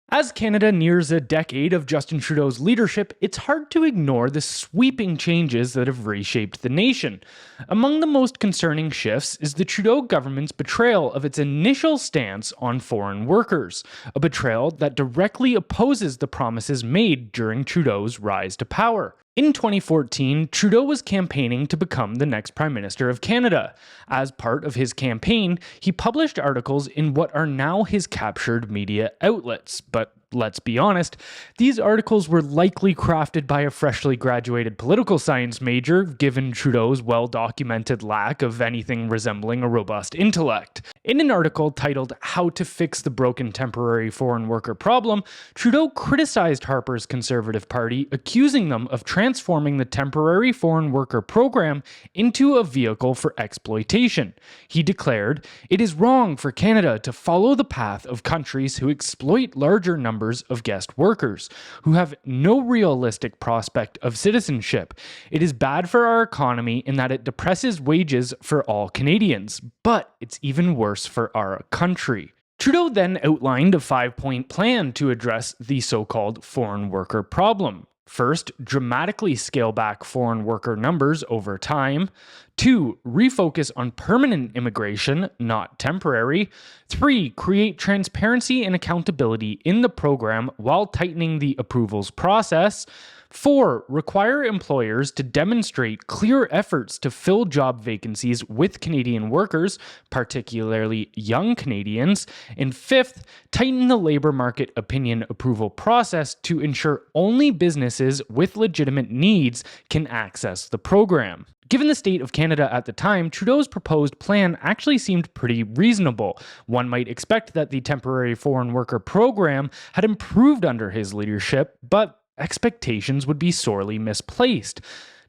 As Canada nears a decade of Justin Trudeau's leadership, it's hard to ignore the sweeping changes that have reshaped the nation. Among the most concerning shifts is the Trudeau government's betrayal of its initial stance on foreign workers, a betrayal that directly opposes the promises made during Trudeau's rise to power. In 2014, Trudeau was campaigning to become the next Prime Minister of Canada. As part of his campaign, he published articles in what are now his captured media outlets. But let's be honest, these articles were likely crafted by a freshly graduated political science major, given Trudeau's well-documented lack of anything resembling a robust intellect. In an article titled "How to Fix the Broken Temporary Foreign Worker Problem," Trudeau criticized Harper's Conservative Party, accusing them of transforming the temporary foreign worker program into a vehicle for exploitation. He declared, "It is wrong for Canada to follow the path of countries who exploit larger numbers of guest workers, who have no realistic prospect of citizenship. It is bad for our economy in that it depresses wages for all Canadians, but it's even worse for our country." Trudeau then outlined a 5-point plan to address the so-called foreign worker problem. First, dramatically scale back foreign worker numbers over time. 2, refocus on permanent immigration, not temporary. 3, create transparency and accountability in the program while tightening the approvals process. 4, require employers to demonstrate clear efforts to fill job vacancies with Canadian workers, particularly young Canadians. And 5th, tighten the labor market opinion approval process to ensure only businesses with legitimate needs can access the program. Given the state of Canada at the time, Trudeau's proposed plan actually seemed pretty reasonable. One might expect that the temporary foreign worker program had improved under his leadership, but expectations would be sorely misplaced.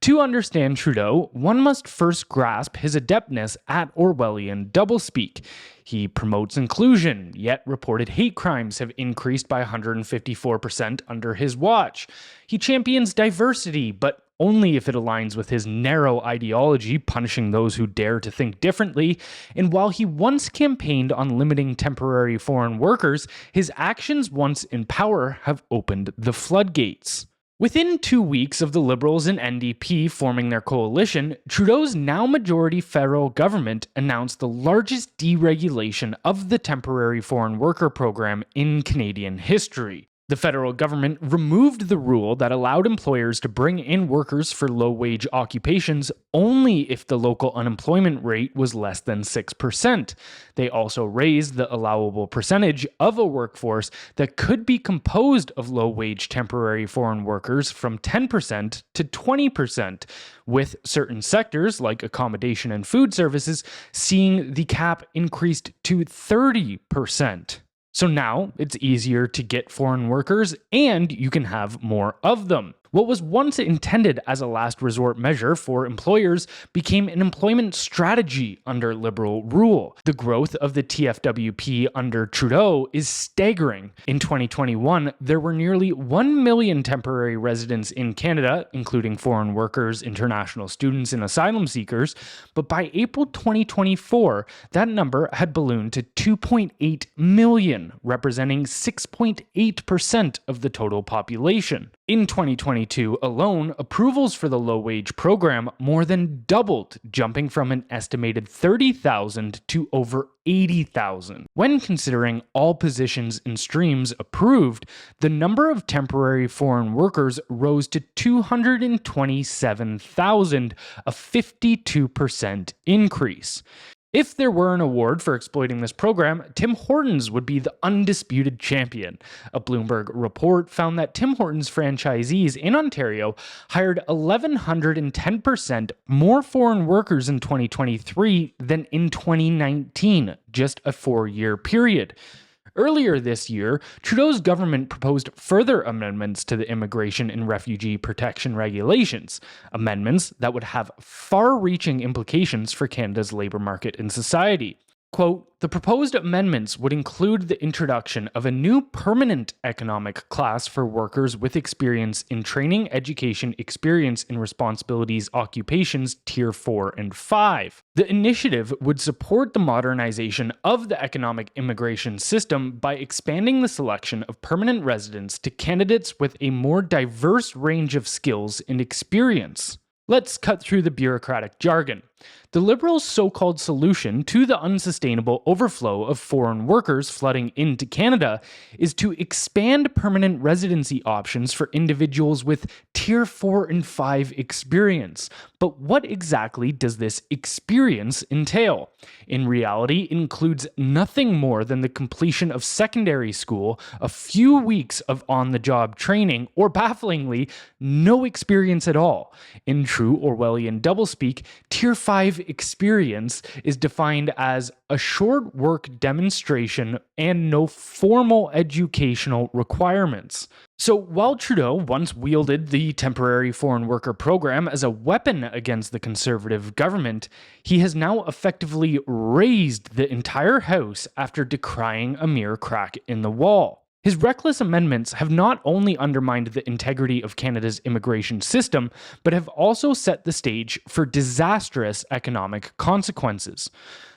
To understand Trudeau, one must first grasp his adeptness at Orwellian doublespeak. He promotes inclusion, yet reported hate crimes have increased by 154% under his watch. He champions diversity, but only if it aligns with his narrow ideology, punishing those who dare to think differently. And while he once campaigned on limiting temporary foreign workers, his actions once in power have opened the floodgates. Within 2 weeks of the Liberals and NDP forming their coalition, Trudeau's now majority federal government announced the largest deregulation of the temporary foreign worker program in Canadian history. The federal government removed the rule that allowed employers to bring in workers for low-wage occupations only if the local unemployment rate was less than 6%. They also raised the allowable percentage of a workforce that could be composed of low-wage temporary foreign workers from 10% to 20%, with certain sectors like accommodation and food services seeing the cap increased to 30%. So now it's easier to get foreign workers and you can have more of them. What was once intended as a last resort measure for employers became an employment strategy under Liberal rule. The growth of the TFWP under Trudeau is staggering. In 2021, there were nearly 1 million temporary residents in Canada, including foreign workers, international students, and asylum seekers, but by April 2024, that number had ballooned to 2.8 million, representing 6.8% of the total population. In 2022 alone, approvals for the low-wage program more than doubled, jumping from an estimated 30,000 to over 80,000. When considering all positions and streams approved, the number of temporary foreign workers rose to 227,000, a 52% increase. If there were an award for exploiting this program, Tim Hortons would be the undisputed champion. A Bloomberg report found that Tim Hortons franchisees in Ontario hired 1,110% more foreign workers in 2023 than in 2019, just a 4-year period. Earlier this year, Trudeau's government proposed further amendments to the immigration and refugee protection regulations, amendments that would have far-reaching implications for Canada's labour market and society. Quote, the proposed amendments would include the introduction of a new permanent economic class for workers with experience in training, education, experience in responsibilities, occupations, tier 4 and 5. The initiative would support the modernization of the economic immigration system by expanding the selection of permanent residents to candidates with a more diverse range of skills and experience. Let's cut through the bureaucratic jargon. The Liberals' so-called solution to the unsustainable overflow of foreign workers flooding into Canada is to expand permanent residency options for individuals with Tier 4 and 5 experience. But what exactly does this experience entail? In reality, it includes nothing more than the completion of secondary school, a few weeks of on-the-job training, or bafflingly, no experience at all. In true Orwellian doublespeak, Tier 5 experience is defined as a short work demonstration and no formal educational requirements. So while Trudeau once wielded the temporary foreign worker program as a weapon against the Conservative government, he has now effectively razed the entire House after decrying a mere crack in the wall. His reckless amendments have not only undermined the integrity of Canada's immigration system, but have also set the stage for disastrous economic consequences.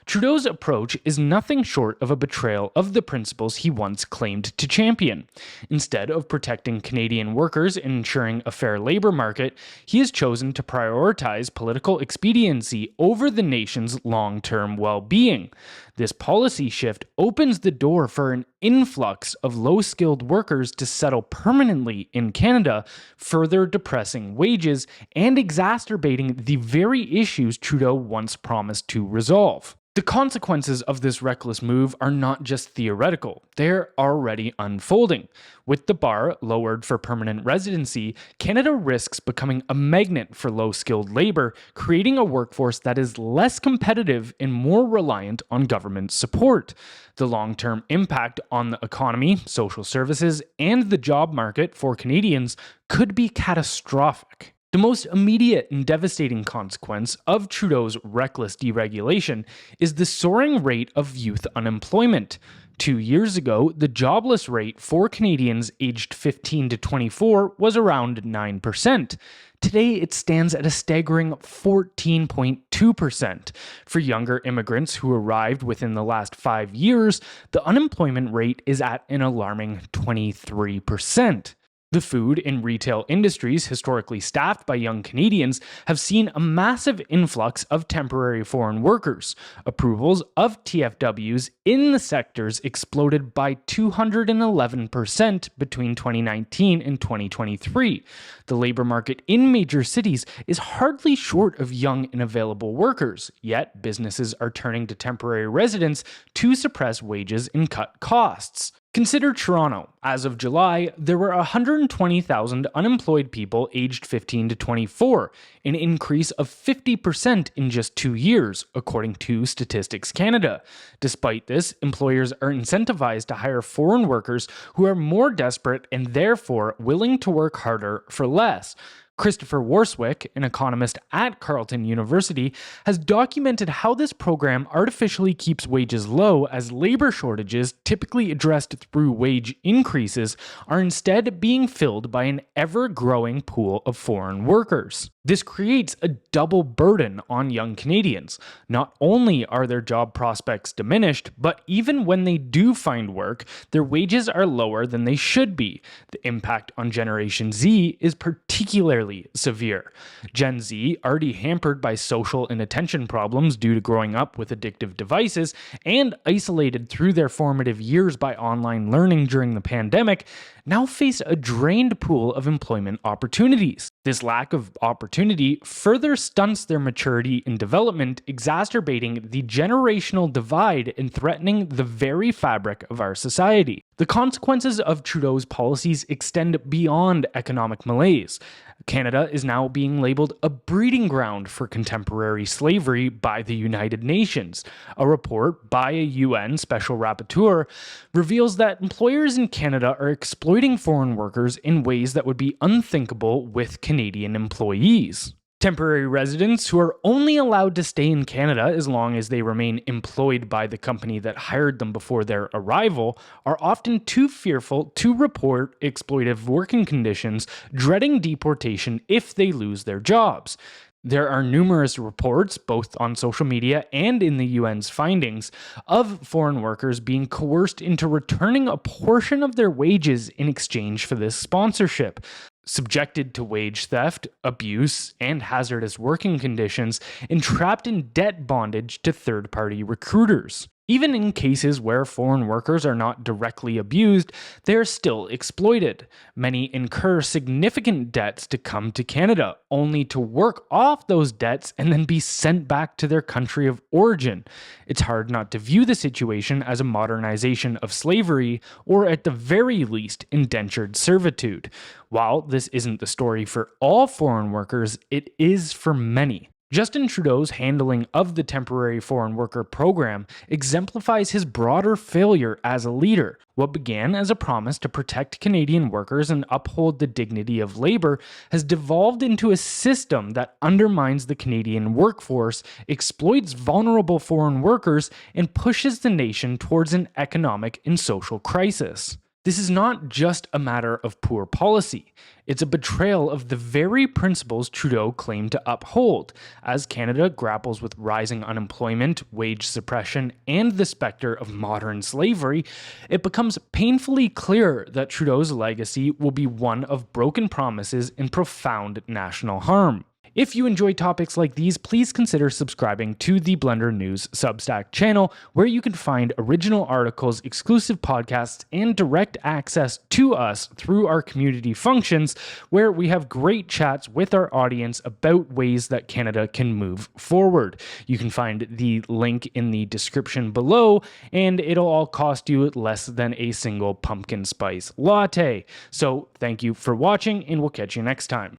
Trudeau's approach is nothing short of a betrayal of the principles he once claimed to champion. Instead of protecting Canadian workers and ensuring a fair labor market, he has chosen to prioritize political expediency over the nation's long-term well-being. This policy shift opens the door for an influx of low-skilled workers to settle permanently in Canada, further depressing wages and exacerbating the very issues Trudeau once promised to resolve. The consequences of this reckless move are not just theoretical, they're already unfolding. With the bar lowered for permanent residency, Canada risks becoming a magnet for low-skilled labor, creating a workforce that is less competitive and more reliant on government support. The long-term impact on the economy, social services, and the job market for Canadians could be catastrophic. The most immediate and devastating consequence of Trudeau's reckless deregulation is the soaring rate of youth unemployment. 2 years ago, the jobless rate for Canadians aged 15 to 24 was around 9%. Today, it stands at a staggering 14.2%. For younger immigrants who arrived within the last 5 years, the unemployment rate is at an alarming 23%. The food and retail industries, historically staffed by young Canadians, have seen a massive influx of temporary foreign workers. Approvals of TFWs in the sectors exploded by 211% between 2019 and 2023. The labor market in major cities is hardly short of young and available workers, yet businesses are turning to temporary residents to suppress wages and cut costs. Consider Toronto. As of July, there were 120,000 unemployed people aged 15 to 24, an increase of 50% in just 2 years, according to Statistics Canada. Despite this, employers are incentivized to hire foreign workers who are more desperate and therefore willing to work harder for less. Christopher Warswick, an economist at Carleton University, has documented how this program artificially keeps wages low as labor shortages, typically addressed through wage increases, are instead being filled by an ever-growing pool of foreign workers. This creates a double burden on young Canadians. Not only are their job prospects diminished, but even when they do find work, their wages are lower than they should be. The impact on Generation Z is particularly severe. Gen Z, already hampered by social and attention problems due to growing up with addictive devices and isolated through their formative years by online learning during the pandemic, now face a drained pool of employment opportunities. This lack of opportunity further stunts their maturity and development, exacerbating the generational divide and threatening the very fabric of our society. The consequences of Trudeau's policies extend beyond economic malaise. Canada is now being labeled a breeding ground for contemporary slavery by the United Nations. A report by a UN special rapporteur reveals that employers in Canada are exploiting foreign workers in ways that would be unthinkable with Canadian employees. Temporary residents who are only allowed to stay in Canada as long as they remain employed by the company that hired them before their arrival are often too fearful to report exploitive working conditions, dreading deportation if they lose their jobs. There are numerous reports, both on social media and in the UN's findings, of foreign workers being coerced into returning a portion of their wages in exchange for this sponsorship. Subjected to wage theft, abuse, and hazardous working conditions, and trapped in debt bondage to third-party recruiters. Even in cases where foreign workers are not directly abused, they are still exploited. Many incur significant debts to come to Canada, only to work off those debts and then be sent back to their country of origin. It's hard not to view the situation as a modernization of slavery, or at the very least, indentured servitude. While this isn't the story for all foreign workers, it is for many. Justin Trudeau's handling of the temporary foreign worker program exemplifies his broader failure as a leader. What began as a promise to protect Canadian workers and uphold the dignity of labor has devolved into a system that undermines the Canadian workforce, exploits vulnerable foreign workers, and pushes the nation towards an economic and social crisis. This is not just a matter of poor policy. It's a betrayal of the very principles Trudeau claimed to uphold. As Canada grapples with rising unemployment, wage suppression, and the specter of modern slavery, it becomes painfully clear that Trudeau's legacy will be one of broken promises and profound national harm. If you enjoy topics like these, please consider subscribing to the Blendr News Substack channel, where you can find original articles, exclusive podcasts, and direct access to us through our community functions, where we have great chats with our audience about ways that Canada can move forward. You can find the link in the description below, and it'll all cost you less than a single pumpkin spice latte. So thank you for watching, and we'll catch you next time.